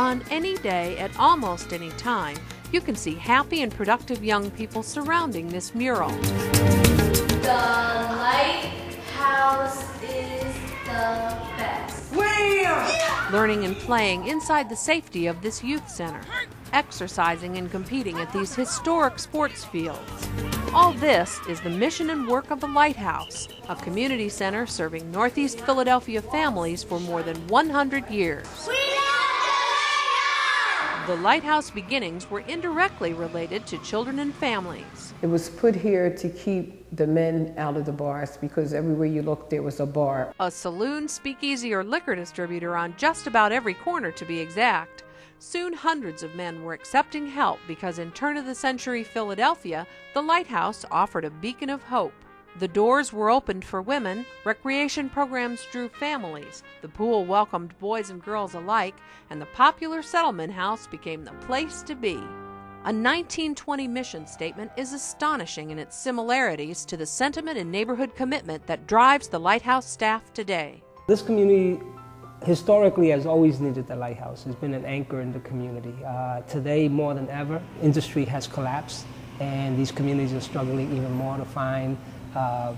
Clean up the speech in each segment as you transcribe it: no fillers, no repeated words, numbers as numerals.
On any day, at almost any time, you can see happy and productive young people surrounding this mural. The Lighthouse is the best. Yeah! Learning and playing inside the safety of this youth center. Exercising and competing at these historic sports fields. All this is the mission and work of the Lighthouse, a community center serving Northeast Philadelphia families for more than 100 years. The Lighthouse beginnings were indirectly related to children and families. It was put here to keep the men out of the bars because everywhere you looked there was a bar. A saloon, speakeasy, or liquor distributor on just about every corner, to be exact. Soon hundreds of men were accepting help because in turn-of-the-century Philadelphia, the Lighthouse offered a beacon of hope. The doors were opened for women, recreation programs drew families, the pool welcomed boys and girls alike, and the popular settlement house became the place to be. A 1920 mission statement is astonishing in its similarities to the sentiment and neighborhood commitment that drives the Lighthouse staff today. This community historically has always needed the Lighthouse. It's been an anchor in the community. Today, more than ever, industry has collapsed, and these communities are struggling even more to find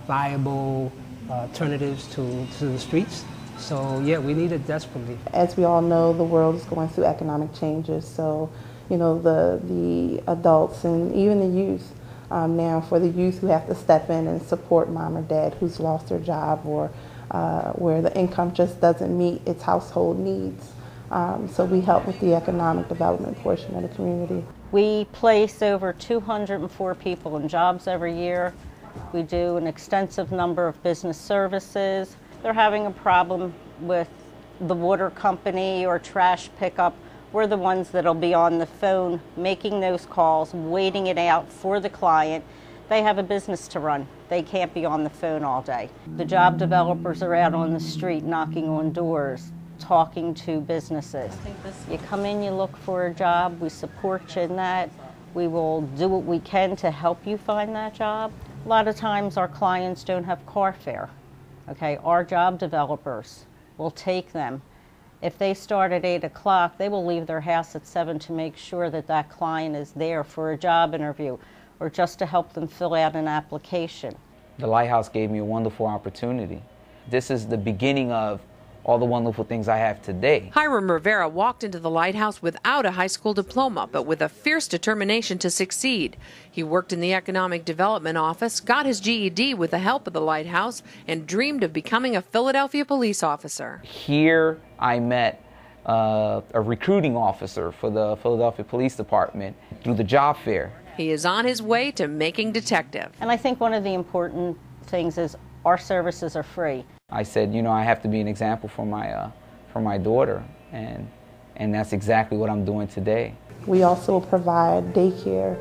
viable alternatives to the streets. So yeah, we need it desperately. As we all know, the world is going through economic changes. So, you know, the adults and even the youth, now for the youth who have to step in and support mom or dad who's lost their job or where the income just doesn't meet its household needs. So we help with the economic development portion of the community. We place over 204 people in jobs every year. We do an extensive number of business services. They're having a problem with the water company or trash pickup. We're the ones that'll be on the phone making those calls, waiting it out for the client. They have a business to run. They can't be on the phone all day. The job developers are out on the street knocking on doors, talking to businesses. You come in, you look for a job, we support you in that. We will do what we can to help you find that job. A lot of times our clients don't have car fare. Okay, our job developers will take them. If they start at 8 o'clock, they will leave their house at 7 to make sure that that client is there for a job interview or just to help them fill out an application. The Lighthouse gave me a wonderful opportunity. This is the beginning of all the wonderful things I have today. Hiram Rivera walked into the Lighthouse without a high school diploma, but with a fierce determination to succeed. He worked in the Economic Development Office, got his GED with the help of the Lighthouse, and dreamed of becoming a Philadelphia police officer. Here I met a recruiting officer for the Philadelphia Police Department through the job fair. He is on his way to making detective. And I think one of the important things is our services are free. I said, you know, I have to be an example for my daughter, and that's exactly what I'm doing today. We also provide daycare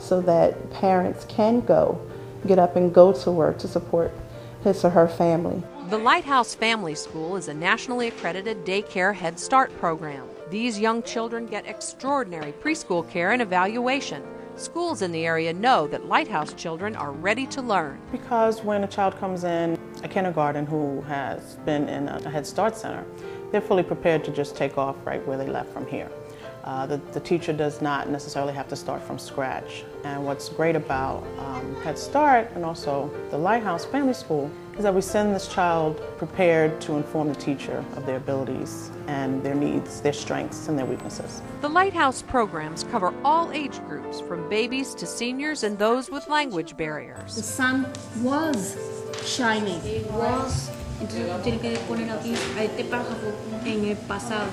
so that parents can get up and go to work to support his or her family. The Lighthouse Family School is a nationally accredited daycare Head Start program. These young children get extraordinary preschool care and evaluation. Schools in the area know that Lighthouse children are ready to learn. Because when a child comes in a kindergarten who has been in a Head Start center, they're fully prepared to just take off right where they left from here. The teacher does not necessarily have to start from scratch. And what's great about Head Start and also the Lighthouse Family School is that we send this child prepared to inform the teacher of their abilities and their needs, their strengths, and their weaknesses. The Lighthouse programs cover all age groups, from babies to seniors and those with language barriers. The sun was shining. It was. Entonces tiene que poner aquí a este pájaro en el pasado.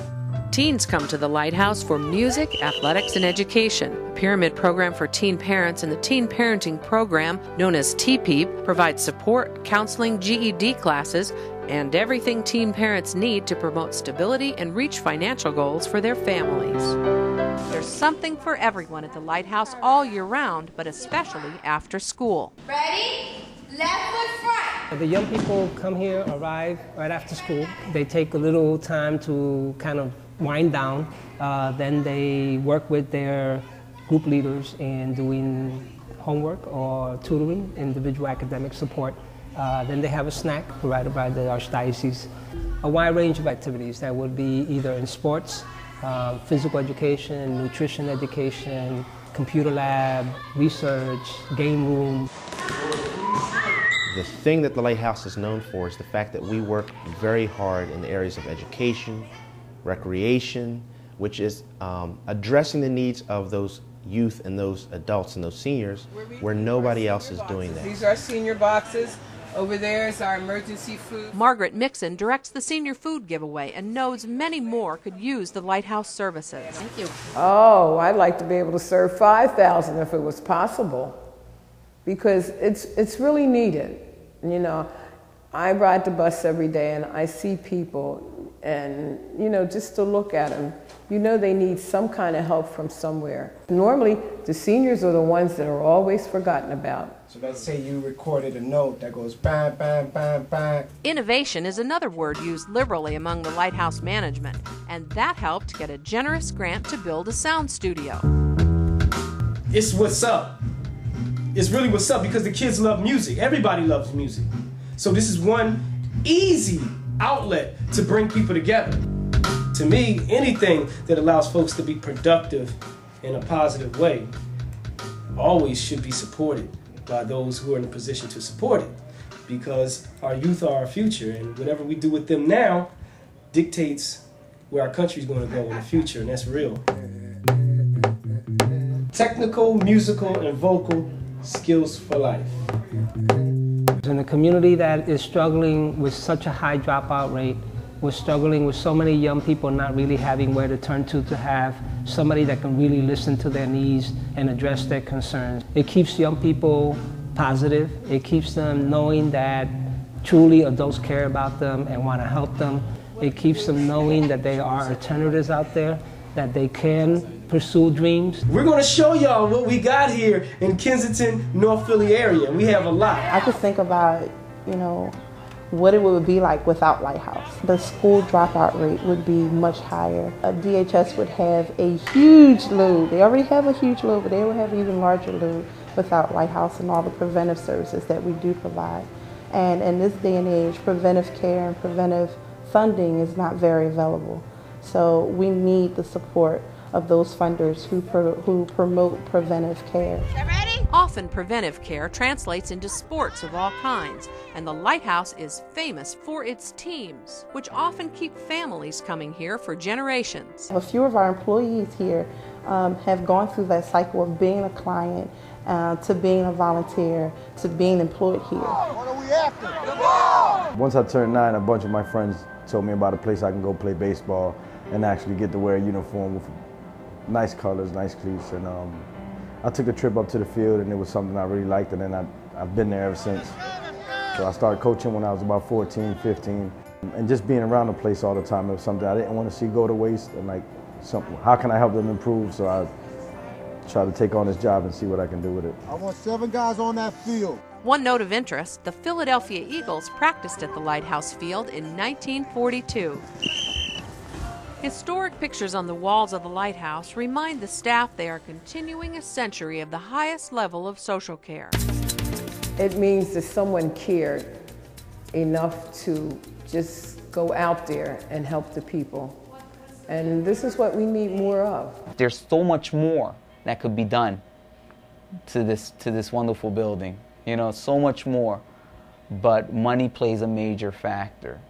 Teens come to the Lighthouse for music, athletics, and education. A pyramid program for teen parents and the Teen Parenting Program, known as TPEEP, provides support, counseling, GED classes, and everything teen parents need to promote stability and reach financial goals for their families. There's something for everyone at the Lighthouse all year round, but especially after school. Ready? Left foot front. The young people come here, arrive right after school. They take a little time to kind of wind down. Then they work with their group leaders in doing homework or tutoring, individual academic support. Then they have a snack provided by the Archdiocese. A wide range of activities that would be either in sports, physical education, nutrition education, computer lab, research, game room. The thing that the Lighthouse is known for is the fact that we work very hard in the areas of education, recreation, which is addressing the needs of those youth and those adults and those seniors where nobody else is doing that. These are senior boxes. Over there is our emergency food. Margaret Mixon directs the senior food giveaway and knows many more could use the Lighthouse services. Thank you. Oh, I'd like to be able to serve 5,000 if it was possible, because it's really needed. You know, I ride the bus every day and I see people, and you know, just to look at them, you know they need some kind of help from somewhere. Normally, the seniors are the ones that are always forgotten about. So let's say you recorded a note that goes bang, bang, bang, bang. Innovation is another word used liberally among the Lighthouse management, and that helped get a generous grant to build a sound studio. It's what's up. It's really what's up, because the kids love music. Everybody loves music. So this is one easy outlet to bring people together. To me, anything that allows folks to be productive in a positive way always should be supported by those who are in a position to support it, because our youth are our future, and whatever we do with them now dictates where our country is going to go in the future, and that's real. Technical, musical, and vocal skills for life. In a community that is struggling with such a high dropout rate, we're struggling with so many young people not really having where to turn to have somebody that can really listen to their needs and address their concerns. It keeps young people positive. It keeps them knowing that truly adults care about them and want to help them. It keeps them knowing that there are alternatives out there, that they can pursue dreams. We're going to show y'all what we got here in Kensington, North Philly area. We have a lot. I just think about, you know, what it would be like without Lighthouse. The school dropout rate would be much higher. DHS would have a huge load. They already have a huge load, but they would have an even larger load without Lighthouse and all the preventive services that we do provide. And in this day and age, preventive care and preventive funding is not very available. So we need the support of those funders who promote preventive care. Often preventive care translates into sports of all kinds, and the Lighthouse is famous for its teams, which often keep families coming here for generations. A few of our employees here have gone through that cycle of being a client to being a volunteer to being employed here. What are we after? Once I turned 9, a bunch of my friends told me about a place I can go play baseball and actually get to wear a uniform with nice colors, nice cleats, and I took a trip up to the field, and it was something I really liked, and then I've been there ever since. So I started coaching when I was about 14, 15, and just being around the place all the time, it was something I didn't want to see go to waste, and like, how can I help them improve? So I try to take on this job and see what I can do with it. I want 7 guys on that field. One note of interest, the Philadelphia Eagles practiced at the Lighthouse Field in 1942. Historic pictures on the walls of the Lighthouse remind the staff they are continuing a century of the highest level of social care. It means that someone cared enough to just go out there and help the people. And this is what we need more of. There's so much more that could be done to this wonderful building. You know, so much more. But money plays a major factor.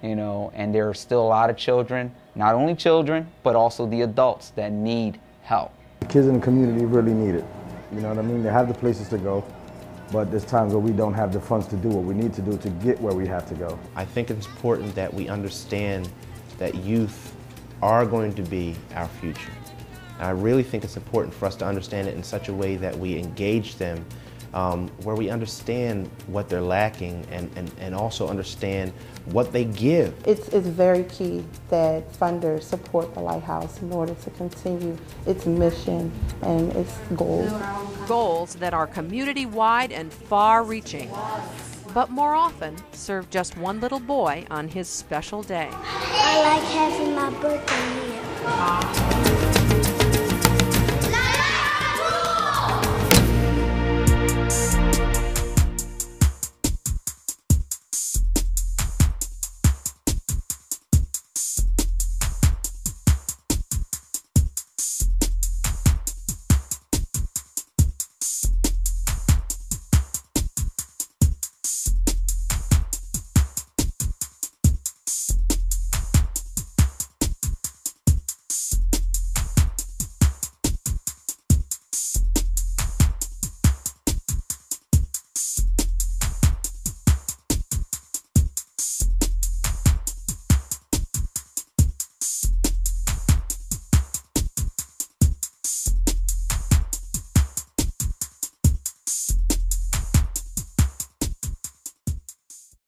You know, and there are still a lot of children, not only children, but also the adults that need help. The kids in the community really need it. You know what I mean? They have the places to go, but there's times where we don't have the funds to do what we need to do to get where we have to go. I think it's important that we understand that youth are going to be our future. And I really think it's important for us to understand it in such a way that we engage them, where we understand what they're lacking and also understand what they give. It's very key that funders support the Lighthouse in order to continue its mission and its goals. Goals that are community-wide and far-reaching, but more often serve just one little boy on his special day. I like having my birthday here.